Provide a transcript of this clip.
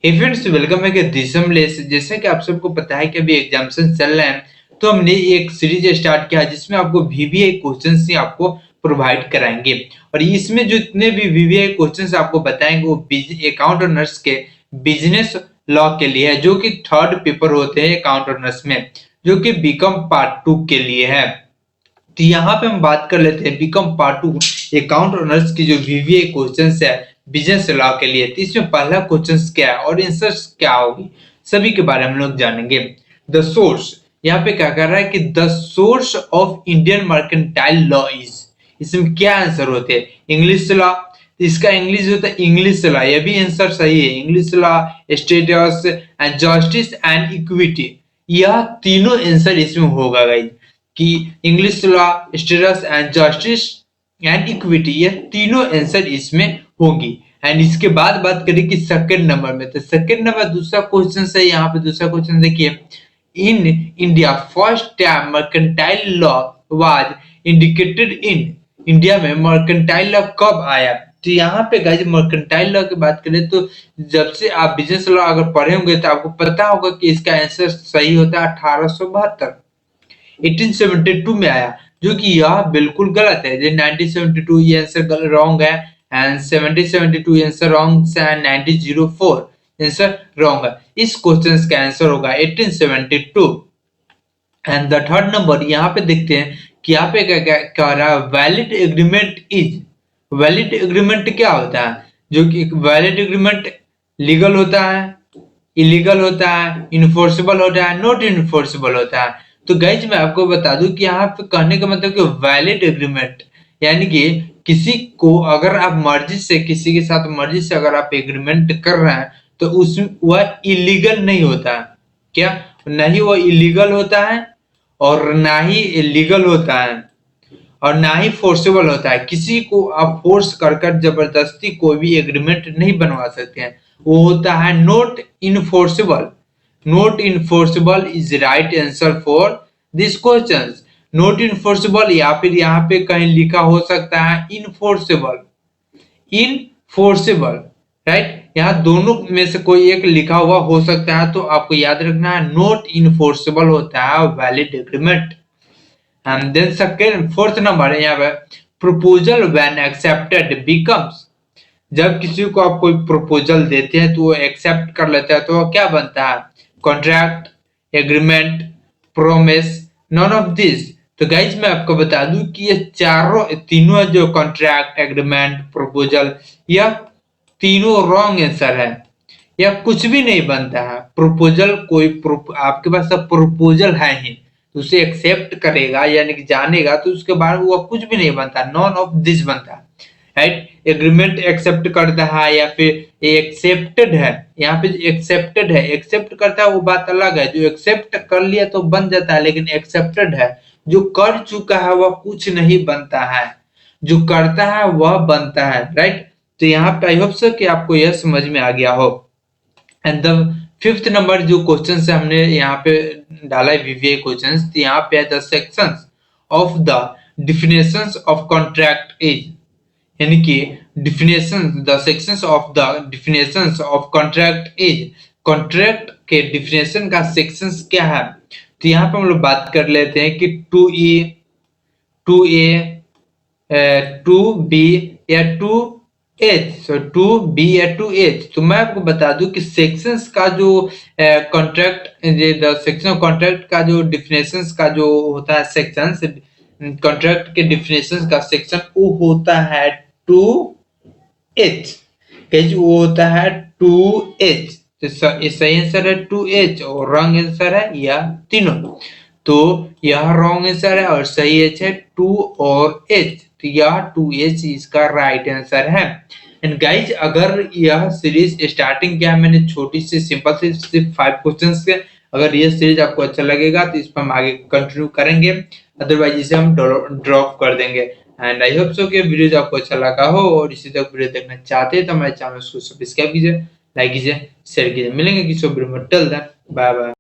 हे friends, welcome है कि दिसम less. जैसा कि आप सबको पता है कि अभी एग्जाम्स चल रहे हैं, तो हमने एक सीरीज स्टार्ट किया जिसमें आपको वीवीआई क्वेश्चंस ही आपको प्रोवाइड कराएंगे। और इसमें जितने भी वीवीआई क्वेश्चंस आपको बताएंगे वो अकाउंट ऑनर्स के बिजनेस लॉ के लिए है, जो कि थर्ड पेपर होते हैं अकाउंट ऑनर्स में, जो कि बीकॉम पार्ट 2 के लिए है। तो यहाँ पे हम बात कर लेते हैं बीकॉम पार्ट 2 अकाउंट ऑनर्स की जो वीवीए क्वेश्चंस है बिजनेस लॉ के लिए। तो इसमें पहला क्वेश्चंस क्या है और आंसर्स क्या होगी, सभी के बारे में हम लोग जानेंगे। द सोर्स, यहाँ पे क्या कर रहा है कि the source of Indian mercantile law is, इसमें क्या आंसर होते हैं? English law. इसका इंग्लिश होता है इंग्लिश लॉ, ये भी आंसर सही है। English law, status and justice and equity, यह तीनों आंसर इसमें होगा गाइस। कि English law, status and justice and equity, ये तीनों आंसर इसमें होंगी। एंड इसके बाद बात करें कि सेकंड नंबर में, तो सेकंड नंबर दूसरा क्वेश्चन है। यहाँ पे दूसरा क्वेश्चन देखिए, in India first time mercantile law was indicated in, India में मर्केंटाइल लॉ कब आया? तो यहाँ पे गाइस मर्केंटाइल लॉ की बात करें तो जब से आप बिजनेस लॉ अगर पढ़े होंगे तो आपको पता होगा कि इसका आंसर सही होता है 1872, 1872 में आया, जो कि यह बिल्कुल गलत है। 1972 ये आंसर रॉन्ग है, एंड 1772 आंसर रॉन्ग से, 1904 आंसर रॉन्ग है। इस क्वेश्चन का आंसर होगा 1872। एंड द थर्ड नंबर यहाँ पे देखते हैं कि यहाँ पे क्या क्या कह रहा है, valid agreement is. Valid agreement क्या होता है? जो कि वैलिड एग्रीमेंट लीगल होता है, इलीगल होता है, इनफोर्सेबल होता है, नॉट इनफोर्सेबल होता है। तो गाइज मैं आपको बता दूं कि यहाँ पे कहने का मतलब कि वैलिड एग्रीमेंट यानी कि किसी को अगर आप मर्जी से, किसी के साथ मर्जी से अगर आप एग्रीमेंट कर रहे हैं तो उसमें वह इलीगल नहीं होता है। क्या? नहीं वो इलीगल होता है और ना ही इलीगल होता है और ना ही फोर्सेबल होता है। किसी को आप फोर्स कर कर जबरदस्ती कोई भी एग्रीमेंट नहीं बनवा सकते हैं। वो होता है not enforceable. Not enforceable is right answer for this question. Not enforceable या फिर यहाँ पे कहीं लिखा हो सकता है इनफोर्सेबल, इनफोर्सेबल, राइट। यहाँ दोनों में से कोई एक लिखा हुआ हो सकता है, तो आपको याद रखना है नॉट इनफोर्सेबल होता है valid agreement. And then second fourth number है यहाँ पे, प्रपोजल व्हेन एक्सेप्टेड बिकम्स। जब किसी को आप कोई प्रपोजल देते हैं तो वो एक्सेप्ट कर लेता है तो वो क्या बनता है? Contract, agreement, promise, none of this. तो गाइज मैं आपको बता दूं कि ये चारों तीनों जो कॉन्ट्रैक्ट, एग्रीमेंट, प्रपोजल, यह तीनों रॉन्ग आंसर है। या कुछ भी नहीं बनता है। प्रपोजल कोई आपके पास सब प्रपोजल है ही, तो उसे एक्सेप्ट करेगा यानी कि जानेगा तो उसके बाद वो कुछ भी नहीं बनता, नॉन ऑफ दिस बनता है, राइट। एग्रीमेंट एक्सेप्ट करता है या फिर एक्सेप्टेड है, यहाँ पे एक्सेप्टेड है, एक्सेप्ट करता है वो बात अलग है। जो एक्सेप्ट कर लिया तो बन जाता है, लेकिन एक्सेप्टेड है, जो कर चुका है वह कुछ नहीं बनता है, जो करता है वह बनता है, राइट। तो यहाँ पे आई होप सो कि आपको यह समझ में आ गया हो। एंड द फिफ्थ नंबर जो क्वेश्चन से हमने यहाँ पे डाला है वीवीए क्वेश्चन, तो यहाँ पे the sections of the definitions of contract is, यानी कि definition, the sections of the definitions of contract is, contract के डिफिनेशन का सेक्शंस क्या है? तो यहाँ पे हम लोग बात कर लेते हैं कि 2E, 2A, 2B या 2H, सो 2B या 2H। तो मैं आपको बता दूं कि सेक्शंस का जो contract, the section of contract का जो डिफिनेशंस का जो होता है सेक्शंस, कॉन्ट्रैक्ट के डिफिनेशंस का सेक्शन वो होता है 2H। वो होता है 2H। तो सही आंसर है 2H और रॉन्ग आंसर है यह तीनों। तो यह रॉन्ग आंसर है और सही एच है 2 और H। तो यह 2H इसका राइट आंसर है। एंड गाइज अगर यह सीरीज स्टार्टिंग किया है मैंने छोटी सी सिंपल सी सिर्फ 5 क्वेश्चंस के, अगर यह सीरीज आपको अच्छा लगेगा तो इस पर हम आगे कंटिन्यू करेंगे, अदरवाइज इसे हम ड्रॉप कर देंगे। एंड आई होप सो कि वीडियो आपको अच्छा लगा हो और इसी तरह वीडियो देखना चाहते हैं तो हमारे चैनल को सब्सक्राइब कीजिए, लाइक कीजिए, शेयर कीजिए। मिलेंगे किसी वीडियो में, टिल देन बाय बाय।